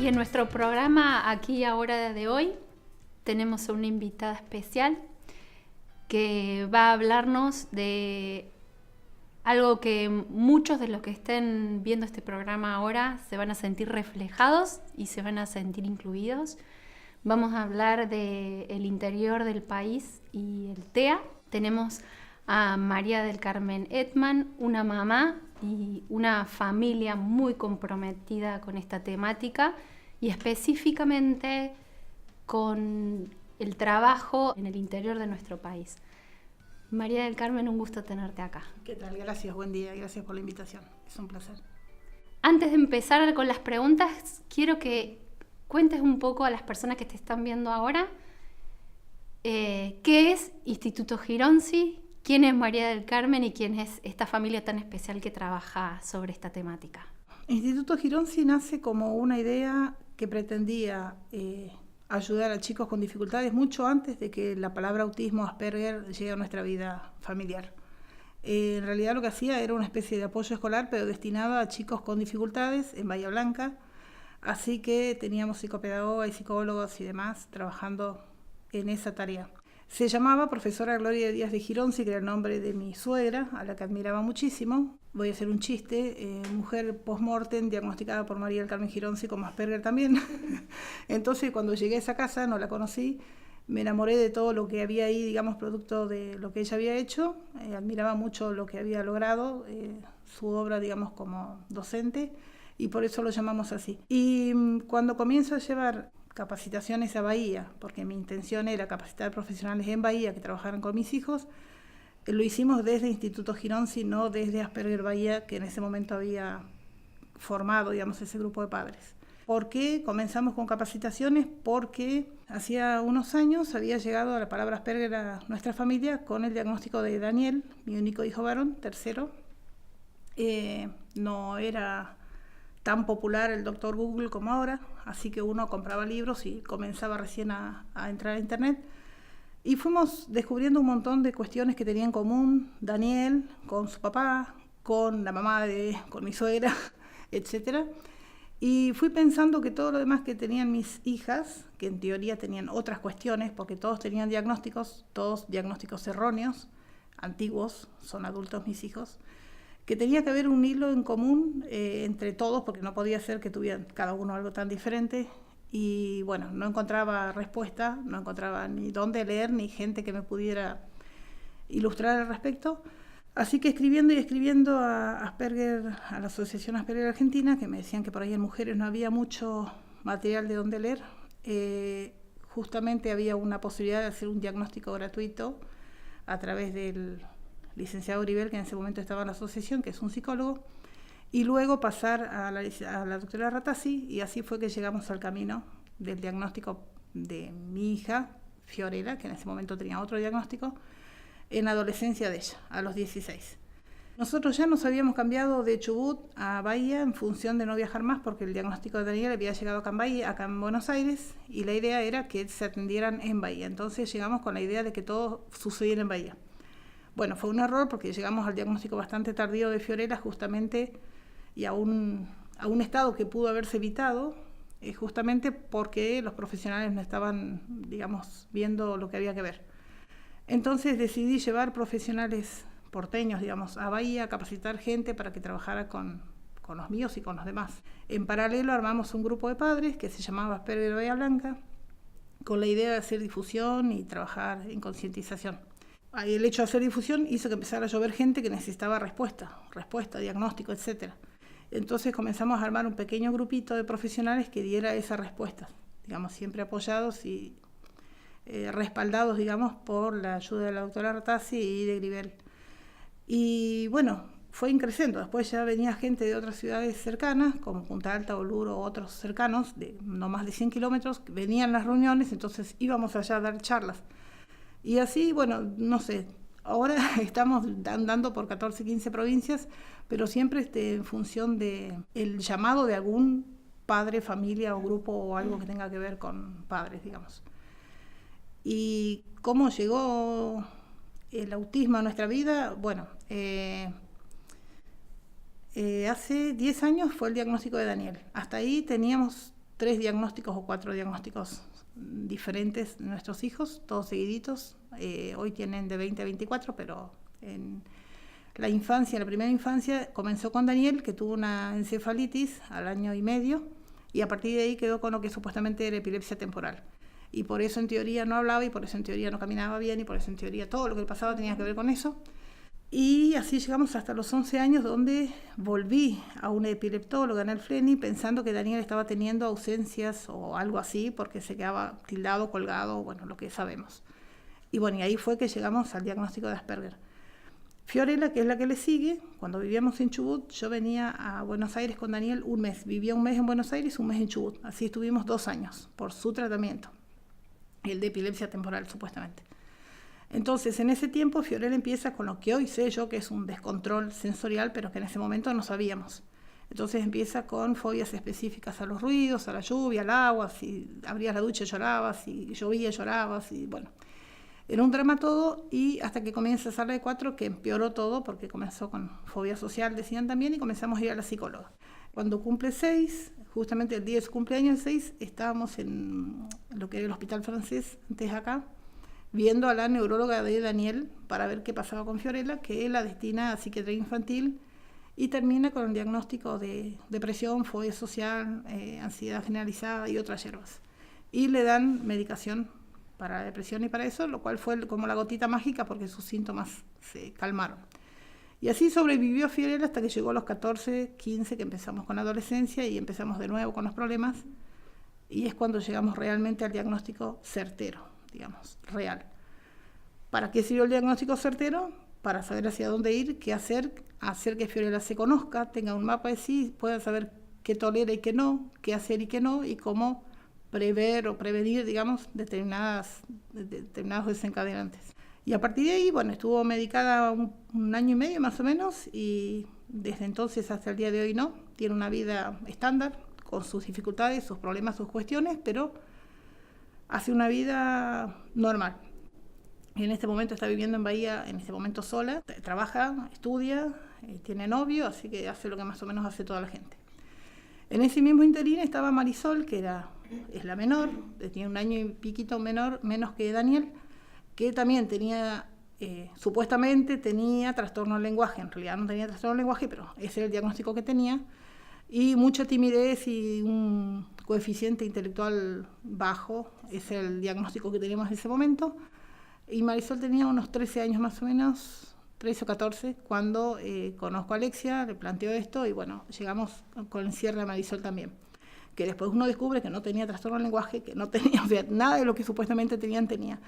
Y en nuestro programa Aquí y Ahora de hoy tenemos a una invitada especial que va a hablarnos de algo que muchos de los que estén viendo este programa ahora se van a sentir reflejados y se van a sentir incluidos. Vamos a hablar del interior del país y el TEA. Tenemos a María del Carmen Edman, una mamá y una familia muy comprometida con esta temática y específicamente con el trabajo en el interior de nuestro país. María del Carmen, un gusto tenerte acá. ¿Qué tal? Gracias, buen día, gracias por la invitación. Es un placer. Antes de empezar con las preguntas, quiero que cuentes un poco a las personas que te están viendo ahora qué es Instituto Gironsi, quién es María del Carmen y quién es esta familia tan especial que trabaja sobre esta temática. Instituto Gironsi nace como una idea que pretendía ayudar a chicos con dificultades mucho antes de que la palabra autismo o Asperger llegue a nuestra vida familiar. En realidad lo que hacía era una especie de apoyo escolar, pero destinado a chicos con dificultades en Bahía Blanca, así que teníamos psicopedagogas y psicólogos y demás trabajando en esa tarea. Se llamaba Profesora Gloria Díaz de Gironsi, que era el nombre de mi suegra, a la que admiraba muchísimo. Voy a hacer un chiste, mujer post-mortem diagnosticada por María del Carmen Gironsi como Asperger también. Entonces cuando llegué a esa casa, no la conocí, me enamoré de todo lo que había ahí, digamos, producto de lo que ella había hecho. Admiraba mucho lo que había logrado, su obra, digamos, como docente, y por eso lo llamamos así. Y cuando comienzo a llevar capacitaciones a Bahía, porque mi intención era capacitar profesionales en Bahía que trabajaran con mis hijos, lo hicimos desde Instituto Gironsi, no desde Asperger Bahía, que en ese momento había formado, digamos, ese grupo de padres. ¿Por qué comenzamos con capacitaciones? Porque hacía unos años había llegado la palabra Asperger a nuestra familia con el diagnóstico de Daniel, mi único hijo varón, tercero. No era tan popular el doctor Google como ahora, así que uno compraba libros y comenzaba recién a entrar a internet. Y fuimos descubriendo un montón de cuestiones que tenía en común Daniel con su papá, con la mamá con mi suegra, etc. Y fui pensando que todo lo demás que tenían mis hijas, que en teoría tenían otras cuestiones, porque todos tenían diagnósticos, todos diagnósticos erróneos, antiguos, son adultos mis hijos, que tenía que haber un hilo en común entre todos, porque no podía ser que tuvieran cada uno algo tan diferente. Y bueno, no encontraba respuesta, no encontraba ni dónde leer, ni gente que me pudiera ilustrar al respecto. Así que escribiendo a Asperger, a la Asociación Asperger Argentina, que me decían que por ahí en mujeres no había mucho material de dónde leer, justamente había una posibilidad de hacer un diagnóstico gratuito a través del licenciado Gribel, que en ese momento estaba en la asociación, que es un psicólogo, y luego pasar a la doctora Ratazzi, y así fue que llegamos al camino del diagnóstico de mi hija, Fiorella, que en ese momento tenía otro diagnóstico, en la adolescencia de ella, a los 16. Nosotros ya nos habíamos cambiado de Chubut a Bahía en función de no viajar más, porque el diagnóstico de Daniel había llegado acá en Bahía, acá en Buenos Aires, y la idea era que se atendieran en Bahía. Entonces llegamos con la idea de que todo sucediera en Bahía. Bueno, fue un error porque llegamos al diagnóstico bastante tardío de Fiorella justamente y a un estado que pudo haberse evitado, justamente porque los profesionales no estaban, digamos, viendo lo que había que ver. Entonces decidí llevar profesionales porteños, digamos, a Bahía, a capacitar gente para que trabajara con los míos y con los demás. En paralelo armamos un grupo de padres que se llamaba Asperger Bahía Blanca, con la idea de hacer difusión y trabajar en concientización. El hecho de hacer difusión hizo que empezara a llover gente que necesitaba respuesta, diagnóstico, etc. Entonces comenzamos a armar un pequeño grupito de profesionales que diera esa respuesta, digamos, siempre apoyados y respaldados, digamos, por la ayuda de la doctora Ratazzi y de Gribel. Y bueno, fue increciendo. Después ya venía gente de otras ciudades cercanas, como Punta Alta, Oruro, otros cercanos, de no más de 100 kilómetros, venían las reuniones, entonces íbamos allá a dar charlas. Y así, bueno, no sé, ahora estamos andando por 14, 15 provincias, pero siempre en función del llamado de algún padre, familia o grupo o algo que tenga que ver con padres, digamos. ¿Y cómo llegó el autismo a nuestra vida? Bueno, hace 10 años fue el diagnóstico de Daniel. Hasta ahí teníamos 3 diagnósticos o 4 diagnósticos diferentes de nuestros hijos, todos seguiditos. Hoy tienen de 20 a 24, pero en la infancia, la primera infancia, comenzó con Daniel, que tuvo una encefalitis al año y medio, y a partir de ahí quedó con lo que supuestamente era epilepsia temporal. Y por eso en teoría no hablaba, y por eso en teoría no caminaba bien, y por eso en teoría todo lo que le pasaba tenía que ver con eso. Y así llegamos hasta los 11 años, donde volví a una epileptóloga en el Fleni pensando que Daniel estaba teniendo ausencias o algo así, porque se quedaba tildado, colgado, bueno, lo que sabemos. Y bueno, y ahí fue que llegamos al diagnóstico de Asperger. Fiorella, que es la que le sigue, cuando vivíamos en Chubut, yo venía a Buenos Aires con Daniel un mes. Vivía un mes en Buenos Aires, un mes en Chubut. Así estuvimos 2 años por su tratamiento, el de epilepsia temporal, supuestamente. Entonces, en ese tiempo, Fiorella empieza con lo que hoy sé yo que es un descontrol sensorial, pero que en ese momento no sabíamos. Entonces empieza con fobias específicas a los ruidos, a la lluvia, al agua. Si abrías la ducha llorabas, si llovía llorabas, y bueno, era un drama todo, y hasta que comienza Sala de 4, que empeoró todo, porque comenzó con fobia social, decían también, y comenzamos a ir a la psicóloga. Cuando cumple 6, justamente el día de su cumpleaños, el 6, estábamos en lo que era el Hospital Francés, antes acá, viendo a la neuróloga de Daniel para ver qué pasaba con Fiorella, que la destina a psiquiatría infantil, y termina con el diagnóstico de depresión, fobia social, ansiedad generalizada y otras hierbas. Y le dan medicación para la depresión y para eso, lo cual fue como la gotita mágica, porque sus síntomas se calmaron. Y así sobrevivió Fiorella hasta que llegó a los 14, 15, que empezamos con la adolescencia y empezamos de nuevo con los problemas, y es cuando llegamos realmente al diagnóstico certero, digamos, real. ¿Para qué sirvió el diagnóstico certero? Para saber hacia dónde ir, qué hacer que Fiorella se conozca, tenga un mapa de sí, pueda saber qué tolera y qué no, qué hacer y qué no, y cómo prever o prevenir, digamos, determinados desencadenantes. Y a partir de ahí, bueno, estuvo medicada un año y medio más o menos, y desde entonces hasta el día de hoy no, tiene una vida estándar, con sus dificultades, sus problemas, sus cuestiones, pero hace una vida normal. En este momento está viviendo en Bahía, en este momento sola, trabaja, estudia, tiene novio, así que hace lo que más o menos hace toda la gente. En ese mismo interín estaba Marisol, que es la menor, tenía un año y piquito menos que Daniel, que también tenía, supuestamente tenía trastorno del lenguaje. En realidad no tenía trastorno del lenguaje, pero ese era el diagnóstico que tenía, y mucha timidez y un coeficiente intelectual bajo, ese es el diagnóstico que teníamos en ese momento. Y Marisol tenía unos 13 años más o menos, 13 o 14, cuando conozco a Alexia, le planteo esto, y bueno, llegamos con el cierre de Marisol también. Que después uno descubre que no tenía trastorno del lenguaje, que no tenía, o sea, nada de lo que supuestamente tenía.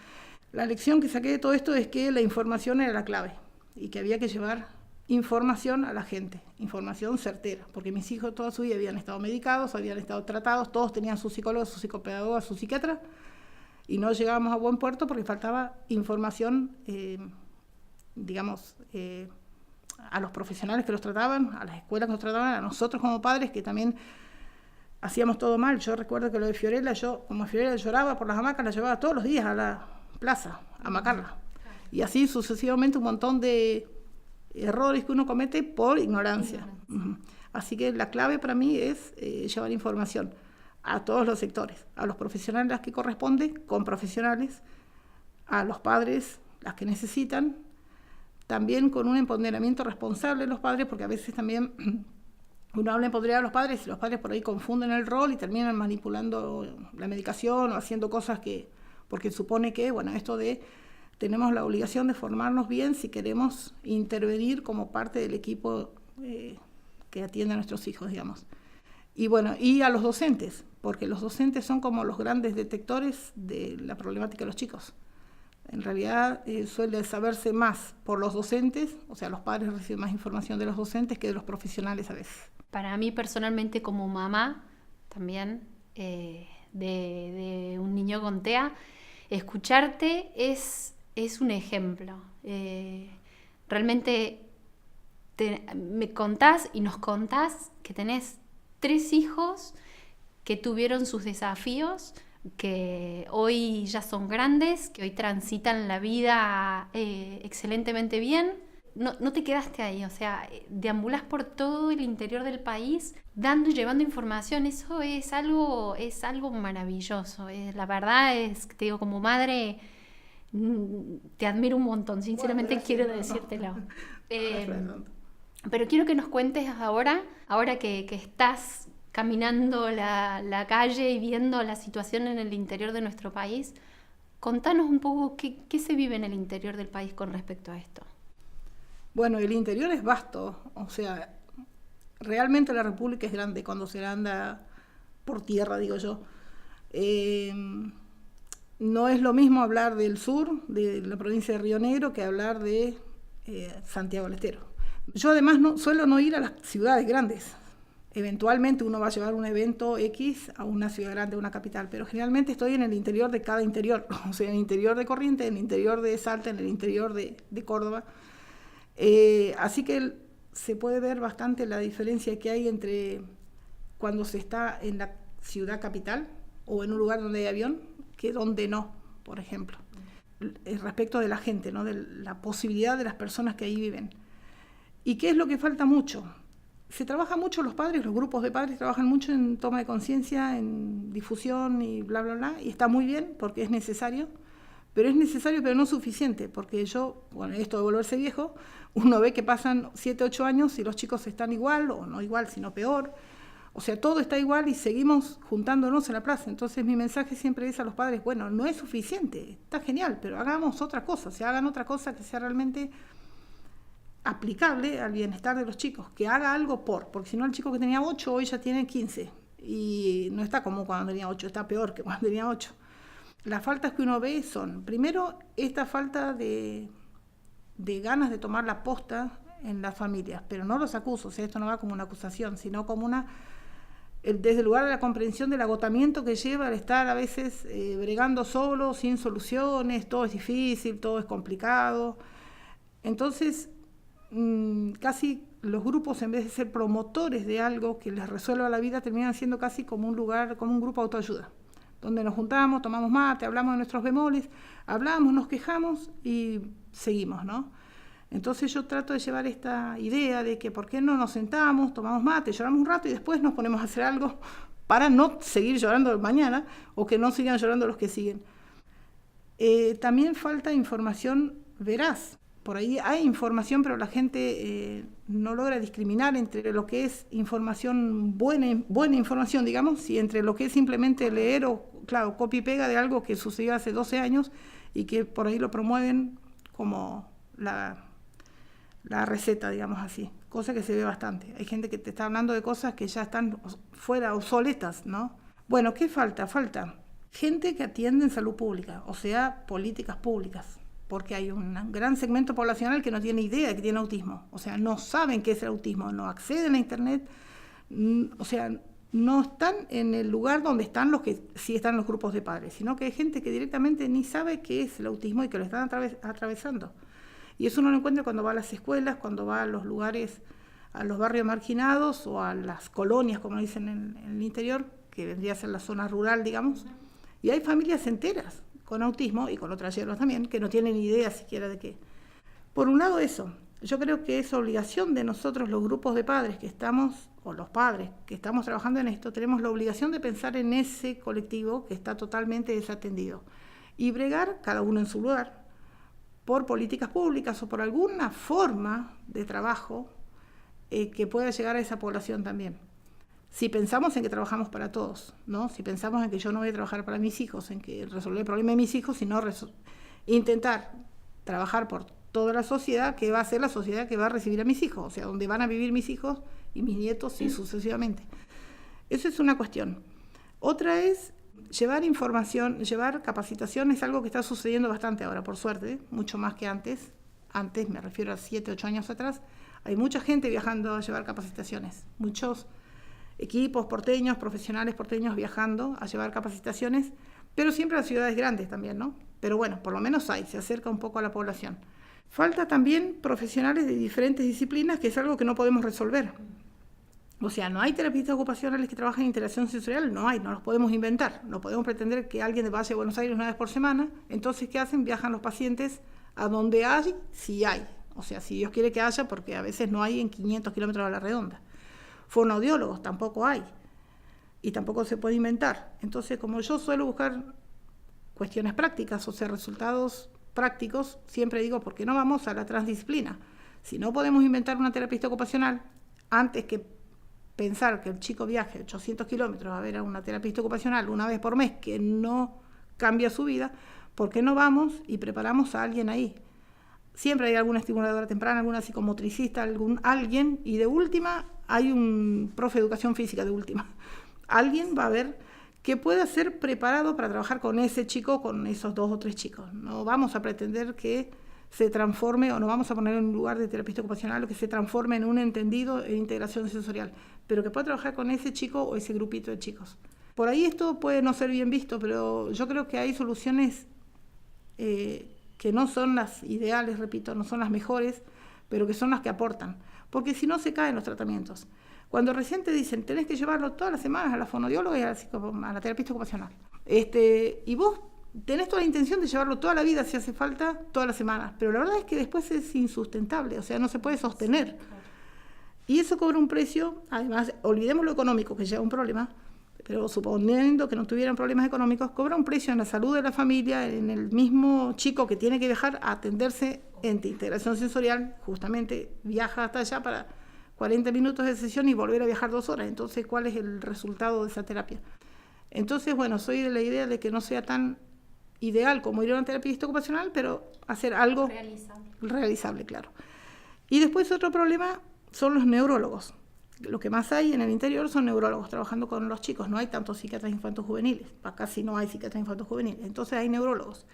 La lección que saqué de todo esto es que la información era la clave, y que había que llevar información a la gente, información certera, porque mis hijos toda su vida habían estado medicados, habían estado tratados, todos tenían su psicólogo, su psicopedagoga, su psiquiatra, y no llegábamos a buen puerto porque faltaba información, a los profesionales que los trataban, a las escuelas que los trataban, a nosotros como padres que también hacíamos todo mal. Yo recuerdo que lo de Fiorella, como Fiorella lloraba por las hamacas, la llevaba todos los días a la plaza, a hamacarla. Y así sucesivamente un montón de errores que uno comete por ignorancia. Así que la clave para mí es llevar información a todos los sectores, a los profesionales las que corresponde, con profesionales, a los padres las que necesitan, también con un empoderamiento responsable de los padres, porque a veces también uno habla de empoderar a los padres y los padres por ahí confunden el rol y terminan manipulando la medicación o haciendo cosas porque supone que, bueno, esto de tenemos la obligación de formarnos bien si queremos intervenir como parte del equipo que atiende a nuestros hijos, digamos. Y bueno, y a los docentes, porque los docentes son como los grandes detectores de la problemática de los chicos. En realidad suele saberse más por los docentes, o sea, los padres reciben más información de los docentes que de los profesionales a veces. Para mí personalmente como mamá también de un niño con TEA, escucharte es un ejemplo. Realmente me contás y nos contás que tenés 3 hijos que tuvieron sus desafíos, que hoy ya son grandes, que hoy transitan la vida excelentemente bien. no te quedaste ahí, o sea, deambulás por todo el interior del país dando y llevando información. Eso es algo maravilloso. La verdad es, te digo, como madre, te admiro un montón, sinceramente. Bueno, quiero decírtelo. Pero quiero que nos cuentes ahora que estás caminando la calle y viendo la situación en el interior de nuestro país. Contanos un poco qué se vive en el interior del país con respecto a esto. Bueno, el interior es vasto, o sea, realmente la República es grande cuando se anda por tierra, digo yo. No es lo mismo hablar del sur, de la provincia de Río Negro, que hablar de Santiago del Estero. Yo además suelo no ir a las ciudades grandes. Eventualmente uno va a llevar un evento X a una ciudad grande, a una capital, pero generalmente estoy en el interior de cada interior, o sea, en el interior de Corrientes, en el interior de Salta, en el interior de Córdoba. Así que se puede ver bastante la diferencia que hay entre cuando se está en la ciudad capital o en un lugar donde hay avión, que donde no, por ejemplo. Respecto de la gente, ¿no? De la posibilidad de las personas que ahí viven. ¿Y qué es lo que falta mucho? Se trabaja mucho, los grupos de padres trabajan mucho en toma de conciencia, en difusión y bla, bla, bla, y está muy bien porque es necesario, pero no suficiente, porque esto de volverse viejo, uno ve que pasan 7, 8 años y los chicos están igual, o no igual, sino peor, o sea, todo está igual y seguimos juntándonos en la plaza. Entonces mi mensaje siempre es a los padres, bueno, no es suficiente, está genial, pero hagamos otra cosa, hagan otra cosa que sea realmente aplicable al bienestar de los chicos, que haga algo porque si no el chico que tenía 8 hoy ya tiene 15 y no está como cuando tenía 8, está peor que cuando tenía 8. Las faltas que uno ve son, primero, esta falta de ganas de tomar la posta en las familias, pero no los acuso, o sea, esto no va como una acusación, sino como desde el lugar de la comprensión del agotamiento que lleva al estar a veces bregando solo, sin soluciones, todo es difícil, todo es complicado. Entonces, casi los grupos, en vez de ser promotores de algo que les resuelva la vida, terminan siendo casi como un grupo de autoayuda, donde nos juntamos, tomamos mate, hablamos de nuestros bemoles, hablamos, nos quejamos y seguimos, ¿no? Entonces yo trato de llevar esta idea de que por qué no nos sentamos, tomamos mate, lloramos un rato y después nos ponemos a hacer algo para no seguir llorando mañana o que no sigan llorando los que siguen. También falta información veraz. Por ahí hay información, pero la gente no logra discriminar entre lo que es información buena información, digamos, y entre lo que es simplemente leer copia y pega de algo que sucedió hace 12 años y que por ahí lo promueven como la receta, digamos así, cosa que se ve bastante. Hay gente que te está hablando de cosas que ya están fuera, obsoletas, ¿no? Bueno, ¿qué falta? Falta gente que atiende en salud pública, o sea, políticas públicas, porque hay un gran segmento poblacional que no tiene idea de que tiene autismo, o sea, no saben qué es el autismo, no acceden a internet, o sea, no están en el lugar donde están los que sí están los grupos de padres, sino que hay gente que directamente ni sabe qué es el autismo y que lo están atravesando. Y eso uno lo encuentra cuando va a las escuelas, cuando va a los lugares, a los barrios marginados o a las colonias, como dicen en el interior, que vendría a ser la zona rural, digamos, y hay familias enteras con autismo y con otras hierbas también, que no tienen idea siquiera de qué. Por un lado eso, yo creo que es obligación de nosotros, los grupos de padres que estamos, o los padres que estamos trabajando en esto, tenemos la obligación de pensar en ese colectivo que está totalmente desatendido y bregar, cada uno en su lugar, por políticas públicas o por alguna forma de trabajo que pueda llegar a esa población también. Si pensamos en que trabajamos para todos, ¿no? Si pensamos en que yo no voy a trabajar para mis hijos, en que resolver el problema de mis hijos, sino intentar trabajar por toda la sociedad, que va a ser la sociedad que va a recibir a mis hijos, o sea, donde van a vivir mis hijos y mis nietos y sucesivamente. Eso es una cuestión. Otra es llevar información, llevar capacitación, es algo que está sucediendo bastante ahora, por suerte, mucho más que antes. Antes, me refiero a 7, 8 años atrás, hay mucha gente viajando a llevar capacitaciones, muchos equipos porteños, profesionales porteños viajando a llevar capacitaciones, pero siempre a ciudades grandes también, ¿no? Pero bueno, por lo menos se acerca un poco a la población. Falta también profesionales de diferentes disciplinas, que es algo que no podemos resolver. O sea, no hay terapeutas ocupacionales que trabajen en interacción sensorial, no los podemos inventar, no podemos pretender que alguien vaya a Buenos Aires una vez por semana. Entonces, ¿qué hacen? Viajan los pacientes a donde hay, si hay. O sea, si Dios quiere que haya, porque a veces no hay en 500 kilómetros a la redonda. Fonoaudiólogos tampoco hay. Y tampoco se puede inventar. Entonces, como yo suelo buscar cuestiones prácticas, o sea, resultados prácticos, siempre digo, ¿por qué no vamos a la transdisciplina? Si no podemos inventar una terapista ocupacional, antes que pensar que el chico viaje 800 kilómetros a ver a una terapista ocupacional una vez por mes que no cambia su vida, ¿por qué no vamos y preparamos a alguien ahí? Siempre hay alguna estimuladora temprana, alguna psicomotricista, alguien, y de última hay un profe de educación física de última. Alguien va a ver que pueda ser preparado para trabajar con ese chico, con esos 2 o 3 chicos. No vamos a pretender que se transforme, o no vamos a poner en un lugar de terapista ocupacional, o que se transforme en un entendido en integración sensorial, pero que pueda trabajar con ese chico o ese grupito de chicos. Por ahí esto puede no ser bien visto, pero yo creo que hay soluciones que no son las ideales, repito, no son las mejores, pero que son las que aportan, porque si no se caen los tratamientos. Cuando recién te dicen, tenés que llevarlo todas las semanas a la fonoaudióloga y a la terapista ocupacional, y vos tenés toda la intención de llevarlo toda la vida, si hace falta, todas las semanas, pero la verdad es que después es insustentable, o sea, no se puede sostener. Y eso cobra un precio, además, olvidemos lo económico, que ya es un problema, pero suponiendo que no tuvieran problemas económicos, cobra un precio en la salud de la familia, en el mismo chico que tiene que viajar a atenderse en integración sensorial, justamente viaja hasta allá para 40 minutos de sesión y volver a viajar 2 horas. Entonces, ¿cuál es el resultado de esa terapia? Entonces, bueno, soy de la idea de que no sea tan ideal como ir a una terapista ocupacional, pero hacer algo realizable, claro. Y después otro problema son los neurólogos. Lo que más hay en el interior son neurólogos trabajando con los chicos. No hay tantos psiquiatras infantos juveniles, casi no hay psiquiatras infantos juveniles. Entonces hay neurólogos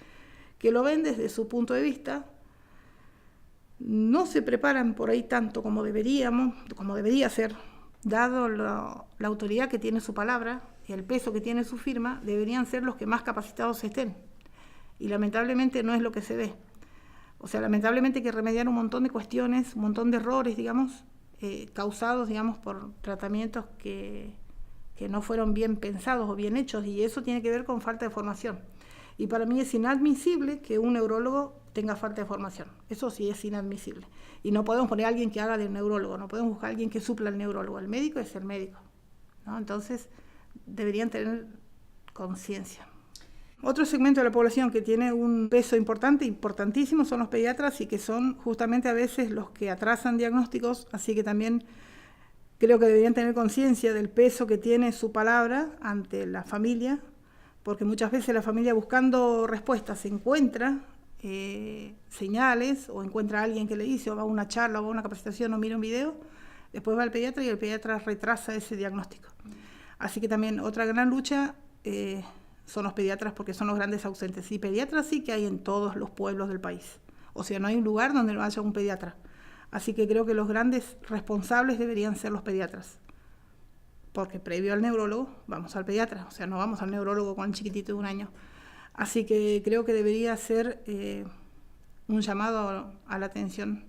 que lo ven desde su punto de vista, no se preparan por ahí tanto como debería ser, dado la autoridad que tiene su palabra y el peso que tiene su firma, deberían ser los que más capacitados estén. Y lamentablemente no es lo que se ve. O sea, lamentablemente hay que remediar un montón de cuestiones, un montón de errores, digamos, causados, digamos, por tratamientos que no fueron bien pensados o bien hechos, y eso tiene que ver con falta de formación. Y para mí es inadmisible que un neurólogo tenga falta de formación. Eso sí es inadmisible. Y no podemos poner a alguien que haga de neurólogo, no podemos buscar a alguien que supla al neurólogo. El médico es el médico, ¿no? Entonces, deberían tener conciencia. Otro segmento de la población que tiene un peso importantísimo, son los pediatras, y que son justamente a veces los que atrasan diagnósticos, así que también creo que deberían tener conciencia del peso que tiene su palabra ante la familia, porque muchas veces la familia, buscando respuestas, encuentra señales, o encuentra a alguien que le dice, o va a una charla, o va a una capacitación, o mira un video, después va al pediatra y el pediatra retrasa ese diagnóstico. Así que también otra gran lucha son los pediatras, porque son los grandes ausentes. Y pediatras sí que hay en todos los pueblos del país. O sea, no hay un lugar donde no haya un pediatra. Así que creo que los grandes responsables deberían ser los pediatras. Porque previo al neurólogo, vamos al pediatra. O sea, no vamos al neurólogo con el chiquitito de 1 año. Así que creo que debería ser un llamado a la atención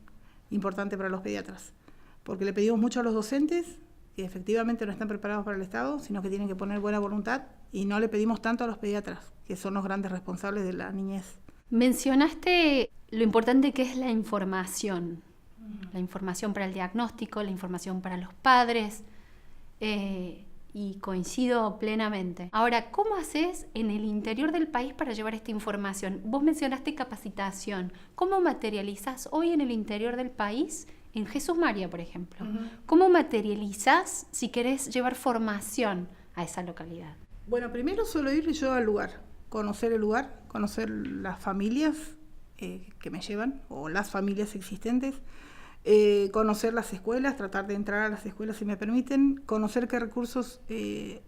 importante para los pediatras. Porque le pedimos mucho a los docentes, que efectivamente no están preparados para el Estado, sino que tienen que poner buena voluntad, y no le pedimos tanto a los pediatras, que son los grandes responsables de la niñez. Mencionaste lo importante que es la información para el diagnóstico, la información para los padres, y coincido plenamente. Ahora, ¿cómo haces en el interior del país para llevar esta información? Vos mencionaste capacitación. ¿Cómo materializás hoy en el interior del país? En Jesús María, por ejemplo. ¿Cómo materializás si querés llevar formación a esa localidad? Bueno, primero suelo ir yo al lugar, conocer el lugar, conocer las familias que me llevan, o las familias existentes, conocer las escuelas, tratar de entrar a las escuelas si me permiten, conocer qué recursos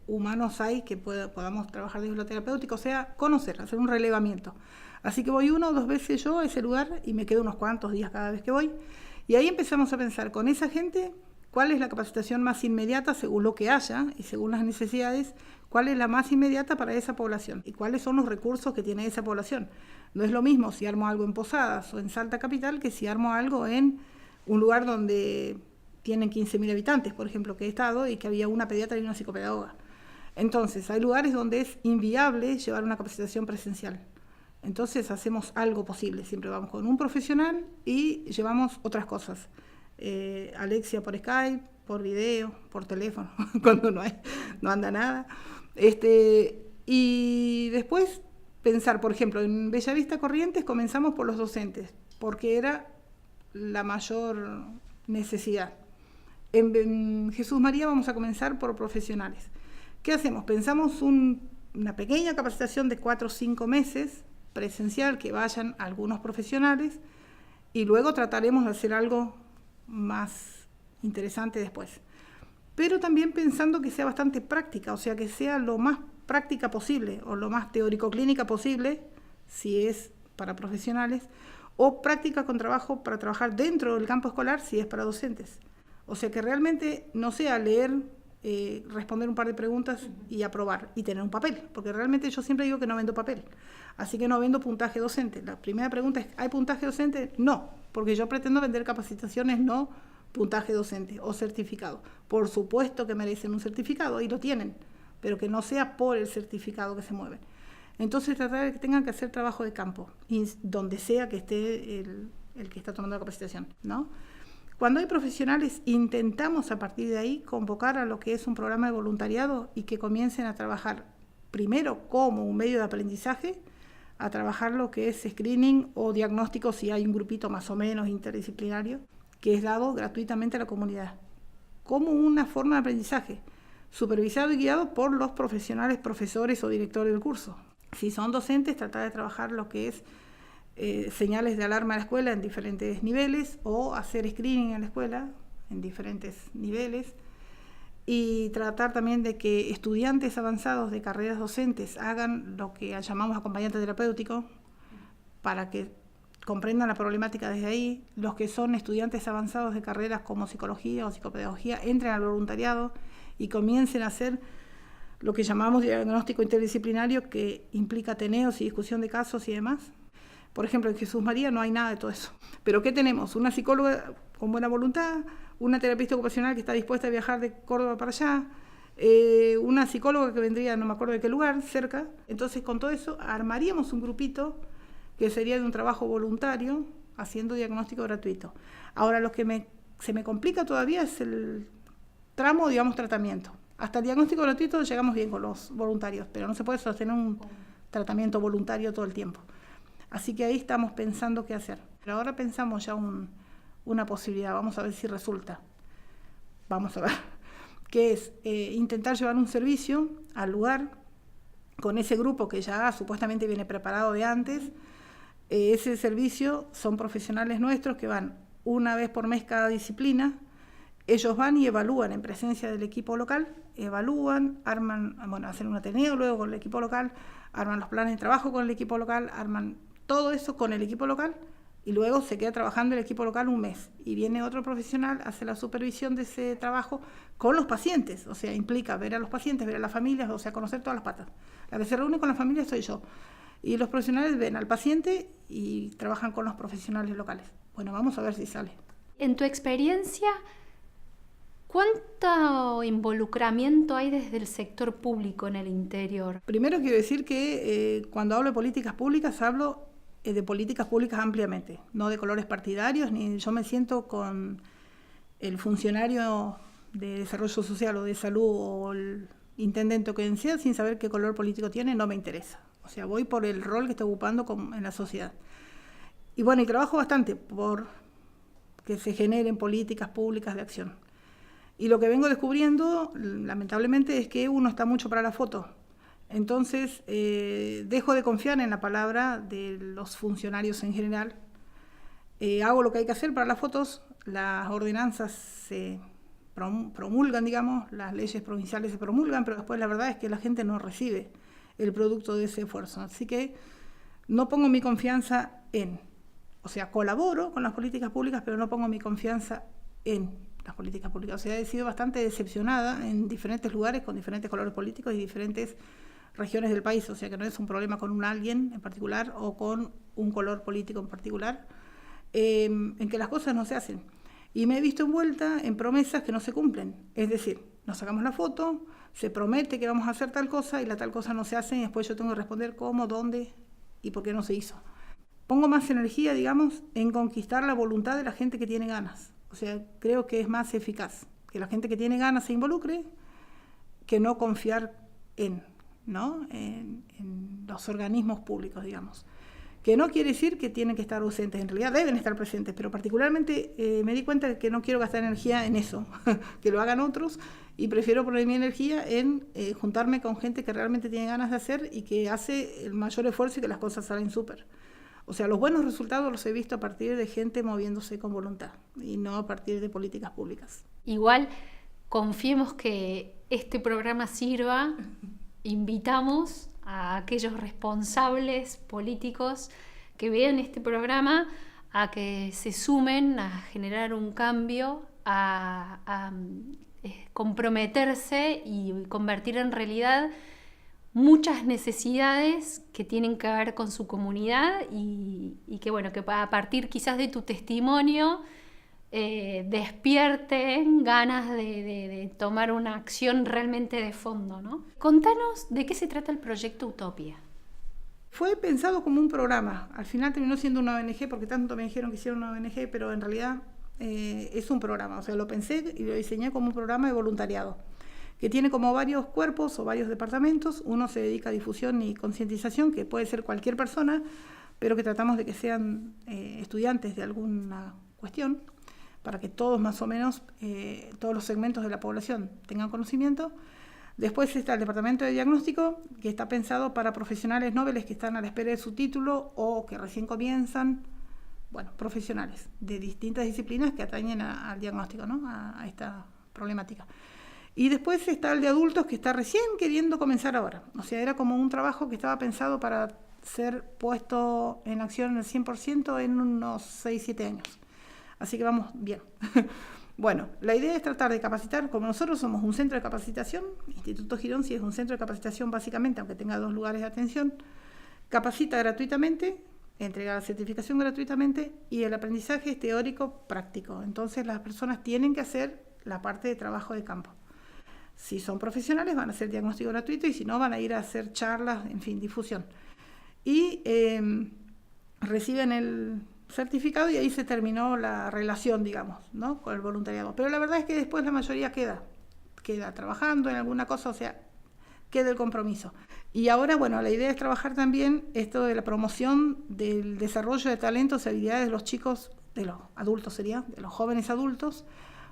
humanos hay que podamos trabajar desde lo terapéutico, o sea, conocer, hacer un relevamiento. Así que voy 1 o 2 veces yo a ese lugar y me quedo unos cuantos días cada vez que voy. Y ahí empezamos a pensar con esa gente cuál es la capacitación más inmediata según lo que haya y según las necesidades, cuál es la más inmediata para esa población y cuáles son los recursos que tiene esa población. No es lo mismo si armo algo en Posadas o en Salta Capital que si armo algo en un lugar donde tienen 15.000 habitantes, por ejemplo, que he estado, y que había una pediatra y una psicopedagoga. Entonces, hay lugares donde es inviable llevar una capacitación presencial. Entonces hacemos algo posible, siempre vamos con un profesional y llevamos otras cosas. Alexia por Skype, por video, por teléfono, cuando no anda nada. Y después pensar, por ejemplo, en Bellavista Corrientes comenzamos por los docentes, porque era la mayor necesidad. En Jesús María vamos a comenzar por profesionales. ¿Qué hacemos? Pensamos una pequeña capacitación de 4 o 5 meses, presencial, que vayan algunos profesionales, y luego trataremos de hacer algo más interesante después. Pero también pensando que sea bastante práctica, o sea, que sea lo más práctica posible, o lo más teórico-clínica posible, si es para profesionales, o práctica con trabajo para trabajar dentro del campo escolar, si es para docentes. O sea, que realmente no sea leer, responder un par de preguntas y aprobar, y tener un papel, porque realmente yo siempre digo que no vendo papel, así que no vendo puntaje docente. La primera pregunta es, ¿hay puntaje docente? No, porque yo pretendo vender capacitaciones, no puntaje docente o certificado. Por supuesto que merecen un certificado, y lo tienen, pero que no sea por el certificado que se mueven. Entonces tratar de que tengan que hacer trabajo de campo, donde sea que esté el que está tomando la capacitación, ¿no? Cuando hay profesionales, intentamos a partir de ahí convocar a lo que es un programa de voluntariado y que comiencen a trabajar primero como un medio de aprendizaje, a trabajar lo que es screening o diagnóstico, si hay un grupito más o menos interdisciplinario, que es dado gratuitamente a la comunidad, como una forma de aprendizaje, supervisado y guiado por los profesionales, profesores o directores del curso. Si son docentes, tratar de trabajar lo que es señales de alarma en la escuela en diferentes niveles, o hacer screening en la escuela en diferentes niveles, y tratar también de que estudiantes avanzados de carreras docentes hagan lo que llamamos acompañante terapéutico, para que comprendan la problemática desde ahí. Los que son estudiantes avanzados de carreras como psicología o psicopedagogía entren al voluntariado y comiencen a hacer lo que llamamos diagnóstico interdisciplinario, que implica ateneos y discusión de casos y demás. Por ejemplo, en Jesús María no hay nada de todo eso. ¿Pero qué tenemos? Una psicóloga con buena voluntad, una terapista ocupacional que está dispuesta a viajar de Córdoba para allá, una psicóloga que vendría, no me acuerdo de qué lugar, cerca. Entonces, con todo eso, armaríamos un grupito que sería de un trabajo voluntario, haciendo diagnóstico gratuito. Ahora, lo que se me complica todavía es el tramo, digamos, tratamiento. Hasta el diagnóstico gratuito llegamos bien con los voluntarios, pero no se puede sostener un tratamiento voluntario todo el tiempo. Así que ahí estamos pensando qué hacer. Pero ahora pensamos ya una posibilidad, vamos a ver si resulta. Vamos a ver. Que es intentar llevar un servicio al lugar con ese grupo que ya supuestamente viene preparado de antes. Ese servicio son profesionales nuestros que van una vez por mes cada disciplina. Ellos van y evalúan en presencia del equipo local, evalúan, hacen un ateneo luego con el equipo local, arman los planes de trabajo con el equipo local, arman todo eso con el equipo local, y luego se queda trabajando el equipo local un mes. Y viene otro profesional, hace la supervisión de ese trabajo con los pacientes, o sea, implica ver a los pacientes, ver a las familias, o sea, conocer todas las patas. La que se reúne con la familia soy yo. Y los profesionales ven al paciente y trabajan con los profesionales locales. Bueno, vamos a ver si sale. En tu experiencia, ¿cuánto involucramiento hay desde el sector público en el interior? Primero quiero decir que cuando hablo de políticas públicas, hablo de políticas públicas ampliamente, no de colores partidarios, ni yo me siento con el funcionario de desarrollo social o de salud o el intendente o quien sea sin saber qué color político tiene, no me interesa. O sea, voy por el rol que estoy ocupando en la sociedad. Y bueno, y trabajo bastante por que se generen políticas públicas de acción. Y lo que vengo descubriendo, lamentablemente, es que uno está mucho para la foto. Entonces, dejo de confiar en la palabra de los funcionarios en general. Hago lo que hay que hacer para las fotos, las ordenanzas se promulgan, digamos, las leyes provinciales se promulgan, pero después la verdad es que la gente no recibe el producto de ese esfuerzo. Así que no pongo mi confianza o sea, colaboro con las políticas públicas, pero no pongo mi confianza en las políticas públicas. O sea, he sido bastante decepcionada en diferentes lugares, con diferentes colores políticos y diferentes regiones del país. O sea, que no es un problema con alguien en particular o con un color político en particular, en que las cosas no se hacen. Y me he visto envuelta en promesas que no se cumplen. Es decir, nos sacamos la foto, se promete que vamos a hacer tal cosa y la tal cosa no se hace, y después yo tengo que responder cómo, dónde y por qué no se hizo. Pongo más energía, digamos, en conquistar la voluntad de la gente que tiene ganas. O sea, creo que es más eficaz que la gente que tiene ganas se involucre que no confiar en los organismos públicos, digamos. Que no quiere decir que tienen que estar ausentes, en realidad deben estar presentes, pero particularmente me di cuenta de que no quiero gastar energía en eso, que lo hagan otros, y prefiero poner mi energía en juntarme con gente que realmente tiene ganas de hacer y que hace el mayor esfuerzo y que las cosas salen súper. O sea, los buenos resultados los he visto a partir de gente moviéndose con voluntad y no a partir de políticas públicas. Igual, confiemos que este programa sirva, invitamos a aquellos responsables políticos que vean este programa a que se sumen a generar un cambio, a comprometerse y convertir en realidad muchas necesidades que tienen que ver con su comunidad y que bueno, que a partir quizás de tu testimonio despierten ganas de tomar una acción realmente de fondo, ¿no? Contanos de qué se trata el proyecto Utopia. Fue pensado como un programa, al final terminó siendo una ONG porque tanto me dijeron que hicieron una ONG, pero en realidad es un programa, o sea, lo pensé y lo diseñé como un programa de voluntariado, que tiene como varios cuerpos o varios departamentos. Uno se dedica a difusión y concientización, que puede ser cualquier persona, pero que tratamos de que sean estudiantes de alguna cuestión, para que todos más o menos, todos los segmentos de la población tengan conocimiento. Después está el departamento de diagnóstico, que está pensado para profesionales nobles que están a la espera de su título o que recién comienzan, bueno, profesionales de distintas disciplinas que atañen al diagnóstico, ¿no? a esta problemática. Y después está el de adultos, que está recién queriendo comenzar ahora. O sea, era como un trabajo que estaba pensado para ser puesto en acción al 100% en unos 6-7 años. Así que vamos bien. Bueno, la idea es tratar de capacitar, como nosotros somos un centro de capacitación, Instituto Girón sí es un centro de capacitación básicamente, aunque tenga 2 lugares de atención, capacita gratuitamente, entrega la certificación gratuitamente y el aprendizaje es teórico práctico. Entonces las personas tienen que hacer la parte de trabajo de campo. Si son profesionales van a hacer diagnóstico gratuito y si no van a ir a hacer charlas, en fin, difusión. Y reciben el certificado y ahí se terminó la relación, digamos, ¿no? Con el voluntariado. Pero la verdad es que después la mayoría queda trabajando en alguna cosa, o sea, queda el compromiso. Y ahora, bueno, la idea es trabajar también esto de la promoción del desarrollo de talentos y habilidades de los chicos, de los adultos sería, de los jóvenes adultos,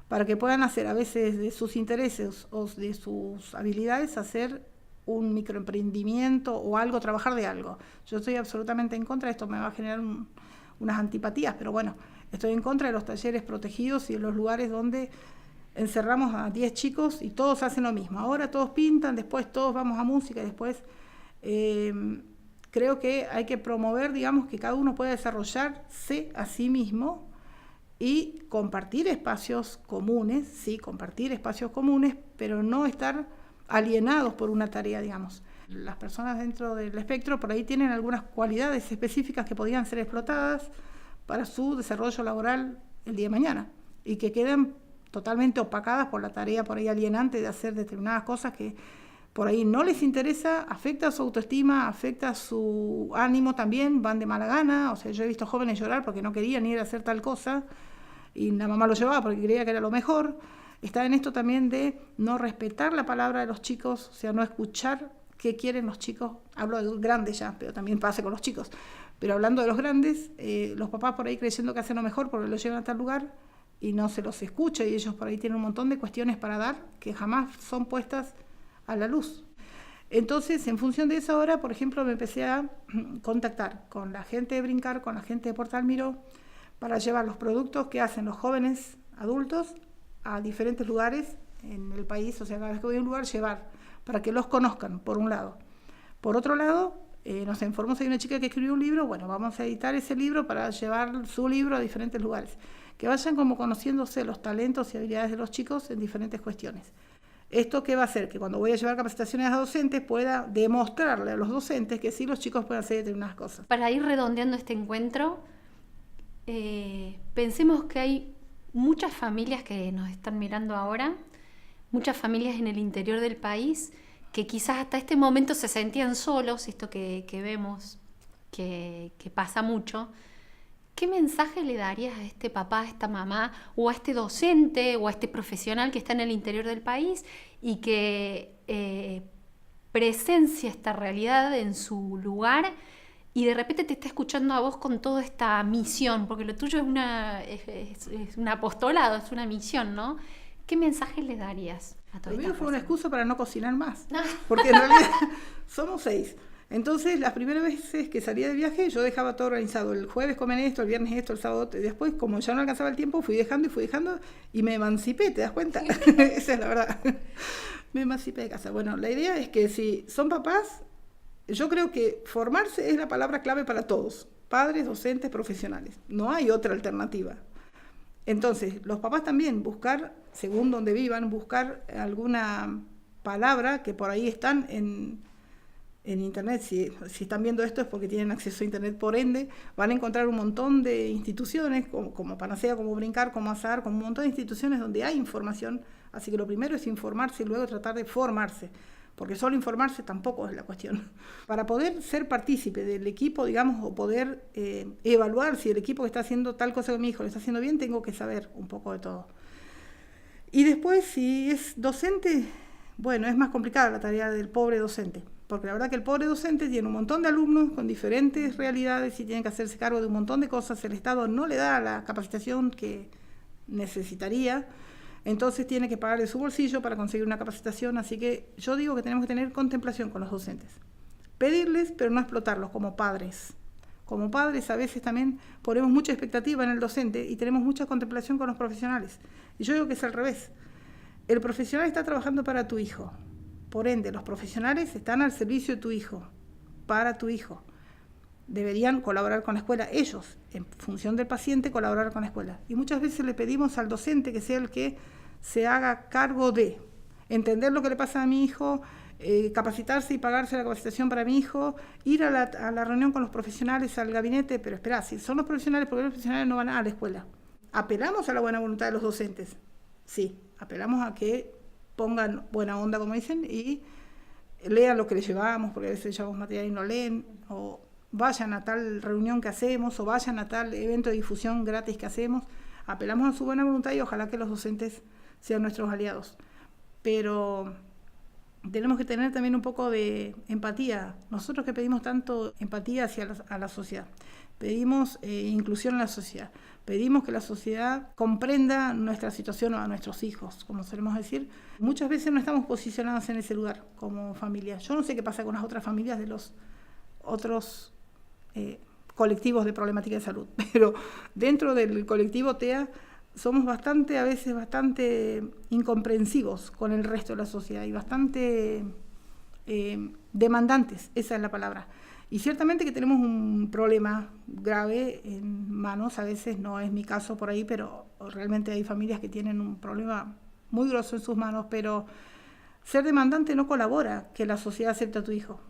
para que puedan hacer a veces de sus intereses o de sus habilidades hacer un microemprendimiento o algo, trabajar de algo. Yo estoy absolutamente en contra de esto, me va a generar unas antipatías, pero bueno, estoy en contra de los talleres protegidos y de los lugares donde encerramos a 10 chicos y todos hacen lo mismo. Ahora todos pintan, después todos vamos a música, después creo que hay que promover, digamos, que cada uno pueda desarrollarse a sí mismo y compartir espacios comunes, sí, compartir espacios comunes, pero no estar alienados por una tarea, digamos. Las personas dentro del espectro por ahí tienen algunas cualidades específicas que podrían ser explotadas para su desarrollo laboral el día de mañana y que quedan totalmente opacadas por la tarea por ahí alienante de hacer determinadas cosas que por ahí no les interesa, afecta su autoestima, afecta su ánimo también, van de mala gana. O sea, yo he visto jóvenes llorar porque no querían ir a hacer tal cosa y la mamá lo llevaba porque creía que era lo mejor. Está en esto también de no respetar la palabra de los chicos, o sea, no escuchar qué quieren los chicos. Hablo de los grandes ya, pero también pasa con los chicos. Pero hablando de los grandes, los papás por ahí creyendo que hacen lo mejor porque los llevan a tal lugar y no se los escucha y ellos por ahí tienen un montón de cuestiones para dar que jamás son puestas a la luz. Entonces, en función de eso ahora, por ejemplo, me empecé a contactar con la gente de Brincar, con la gente de Portal Miró, para llevar los productos que hacen los jóvenes adultos a diferentes lugares en el país. O sea, cada vez que voy a un lugar, llevar para que los conozcan, por un lado. Por otro lado, nos informamos, hay una chica que escribió un libro, bueno, vamos a editar ese libro para llevar su libro a diferentes lugares. Que vayan como conociéndose los talentos y habilidades de los chicos en diferentes cuestiones. ¿Esto qué va a hacer? Que cuando voy a llevar capacitaciones a docentes pueda demostrarle a los docentes que sí los chicos pueden hacer determinadas cosas. Para ir redondeando este encuentro, pensemos que hay muchas familias que nos están mirando ahora, muchas familias en el interior del país que quizás hasta este momento se sentían solos, esto que vemos que pasa mucho, ¿qué mensaje le darías a este papá, a esta mamá, o a este docente, o a este profesional que está en el interior del país y que presencia esta realidad en su lugar y de repente te está escuchando a vos con toda esta misión? Porque lo tuyo es un apostolado, es una misión, ¿no? ¿Qué mensaje le darías a toda Lo esta mío fue una persona? excusa para no cocinar más, porque en realidad somos 6. Entonces, las primeras veces que salía de viaje, yo dejaba todo organizado. El jueves comen esto, el viernes esto, el sábado. Y después, como ya no alcanzaba el tiempo, fui dejando y me emancipé, ¿te das cuenta? Esa es la verdad. Me emancipé de casa. Bueno, la idea es que si son papás, yo creo que formarse es la palabra clave para todos. Padres, docentes, profesionales. No hay otra alternativa. Entonces, los papás también, buscar, según donde vivan, buscar alguna palabra que por ahí están en internet. Si están viendo esto es porque tienen acceso a internet, por ende van a encontrar un montón de instituciones como Panacea, como Brincar, como Azar, como un montón de instituciones donde hay información. Así que lo primero es informarse y luego tratar de formarse, porque solo informarse tampoco es la cuestión. Para poder ser partícipe del equipo, digamos, o poder evaluar si el equipo que está haciendo tal cosa con mi hijo lo está haciendo bien, tengo que saber un poco de todo. Y después, si es docente, bueno, es más complicada la tarea del pobre docente, porque la verdad que el pobre docente tiene un montón de alumnos con diferentes realidades y tiene que hacerse cargo de un montón de cosas. El Estado no le da la capacitación que necesitaría, entonces tiene que pagar de su bolsillo para conseguir una capacitación. Así que yo digo que tenemos que tener contemplación con los docentes, pedirles, pero no explotarlos como padres. Como padres a veces también ponemos mucha expectativa en el docente y tenemos mucha contemplación con los profesionales. Y yo digo que es al revés. El profesional está trabajando para tu hijo. Por ende, los profesionales están al servicio de tu hijo, para tu hijo. Deberían colaborar con la escuela, ellos, en función del paciente, colaborar con la escuela. Y muchas veces le pedimos al docente que sea el que se haga cargo de entender lo que le pasa a mi hijo, capacitarse y pagarse la capacitación para mi hijo, ir a la reunión con los profesionales, al gabinete. Pero espera, si son los profesionales, ¿por qué los profesionales no van a la escuela? ¿Apelamos a la buena voluntad de los docentes? Sí, apelamos a que pongan buena onda, como dicen, y lean lo que les llevamos, porque a veces llevamos material y no leen, o vayan a tal reunión que hacemos, o vayan a tal evento de difusión gratis que hacemos. Apelamos a su buena voluntad y ojalá que los docentes sean nuestros aliados. Pero tenemos que tener también un poco de empatía. Nosotros que pedimos tanto empatía hacia la sociedad, pedimos inclusión en la sociedad, pedimos que la sociedad comprenda nuestra situación a nuestros hijos, como solemos decir. Muchas veces no estamos posicionados en ese lugar como familia. Yo no sé qué pasa con las otras familias de los otros colectivos de problemática de salud, pero dentro del colectivo TEA somos a veces bastante incomprensivos con el resto de la sociedad y bastante demandantes, esa es la palabra. Y ciertamente que tenemos un problema grave en manos, a veces no es mi caso por ahí, pero realmente hay familias que tienen un problema muy grosso en sus manos, pero ser demandante no colabora que la sociedad acepte a tu hijo.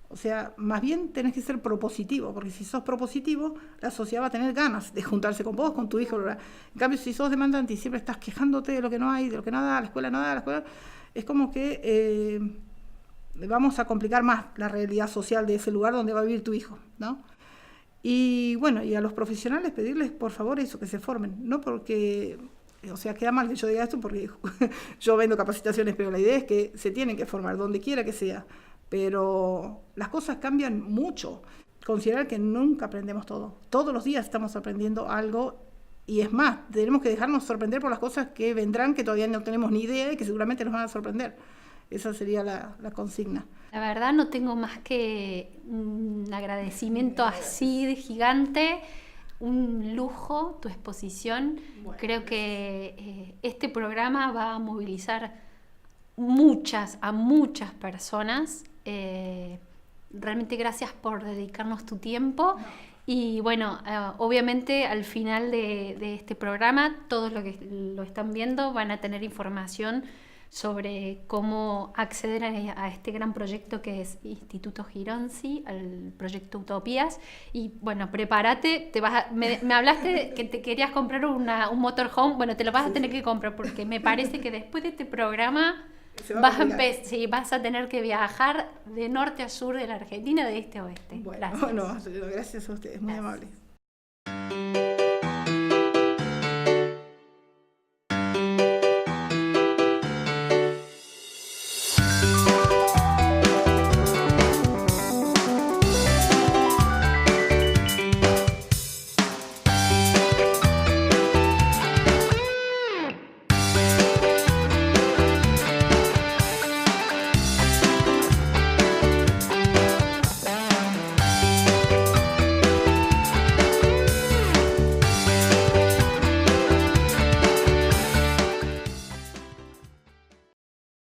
O sea, más bien tenés que ser propositivo, porque si sos propositivo, la sociedad va a tener ganas de juntarse con vos, con tu hijo. En cambio, si sos demandante y siempre estás quejándote de lo que no hay, de lo que no da, la escuela no da, la escuela, es como que vamos a complicar más la realidad social de ese lugar donde va a vivir tu hijo, ¿no? Y bueno, y a los profesionales pedirles, por favor, eso, que se formen. No porque, o sea, queda mal que yo diga esto porque yo vendo capacitaciones, pero la idea es que se tienen que formar, donde quiera que sea. Pero las cosas cambian mucho. Considerar que nunca aprendemos todo. Todos los días estamos aprendiendo algo y es más, tenemos que dejarnos sorprender por las cosas que vendrán, que todavía no tenemos ni idea y que seguramente nos van a sorprender. Esa sería la consigna. La verdad no tengo más que un agradecimiento así de gigante, un lujo tu exposición. Bueno, creo que este programa va a movilizar a muchas personas. Realmente gracias por dedicarnos tu tiempo. No. Y bueno, obviamente al final de este programa, todos los que lo están viendo van a tener información sobre cómo acceder a este gran proyecto que es Instituto Gironsi, al proyecto Utopías. Y bueno, prepárate, me hablaste que te querías comprar un motorhome. Bueno, te lo vas a tener que comprar porque me parece que después de este programa Se va a complicar. Sí, vas a tener que viajar de norte a sur de la Argentina, de este a oeste. Bueno, Gracias. no, gracias a ustedes, muy Gracias. amables.